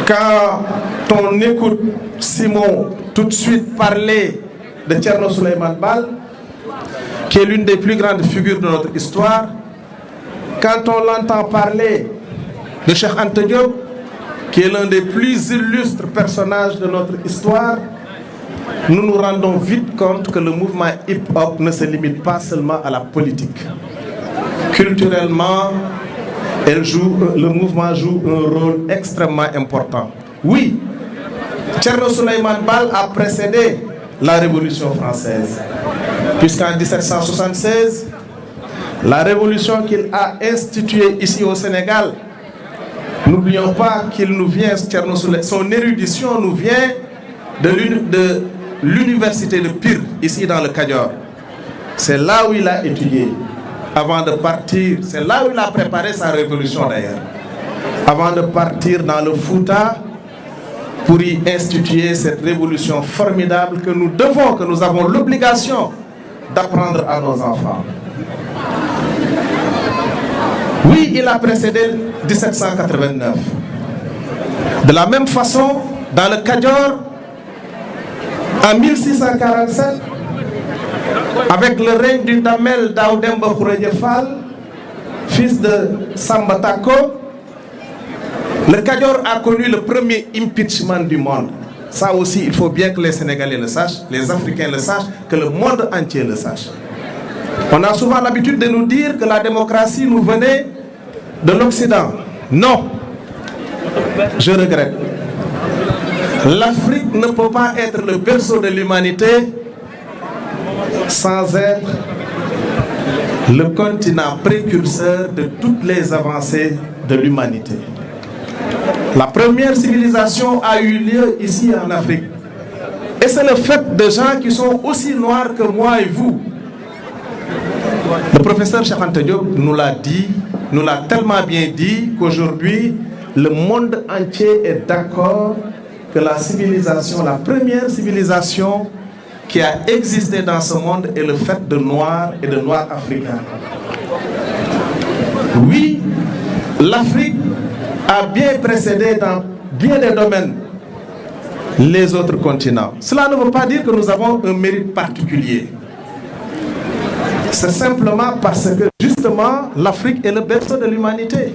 Quand on écoute Simon tout de suite parler de Thierno Souleymane Baal, qui est l'une des plus grandes figures de notre histoire, quand on l'entend parler de Cheikh Anta Diop, qui est l'un des plus illustres personnages de notre histoire, nous nous rendons vite compte que le mouvement hip-hop ne se limite pas seulement à la politique. Culturellement, le mouvement joue un rôle extrêmement important. Oui, Thierno Souleymane Baal a précédé la Révolution française, puisqu'en 1776, la révolution qu'il a instituée ici au Sénégal, n'oublions pas qu'il nous vient, son érudition nous vient de l'université de Pire, ici dans le Kadior. C'est là où il a étudié avant de partir. C'est là où il a préparé sa révolution d'ailleurs. Avant de partir dans le Fouta pour y instituer cette révolution formidable que nous avons l'obligation d'apprendre à nos enfants. Oui, il a précédé 1789. De la même façon, dans le Kadior, en 1647, avec le règne du Damel Daoudemba Khourédia Fall, fils de Samba Tako, le Kadior a connu le premier impeachment du monde. Ça aussi, il faut bien que les Sénégalais le sachent, les Africains le sachent, que le monde entier le sache. On a souvent l'habitude de nous dire que la démocratie nous venait de l'Occident. Non, je regrette. L'Afrique ne peut pas être le berceau de l'humanité sans être le continent précurseur de toutes les avancées de l'humanité. La première civilisation a eu lieu ici en Afrique. Et c'est le fait de gens qui sont aussi noirs que moi et vous. Le professeur Cheikh Anta Diop nous l'a dit, nous l'a tellement bien dit qu'aujourd'hui, le monde entier est d'accord que la civilisation, la première civilisation qui a existé dans ce monde est le fait de Noirs et de Noirs africains. Oui, l'Afrique a bien précédé dans bien des domaines les autres continents. Cela ne veut pas dire que nous avons un mérite particulier. C'est simplement parce que justement l'Afrique est le berceau de l'humanité.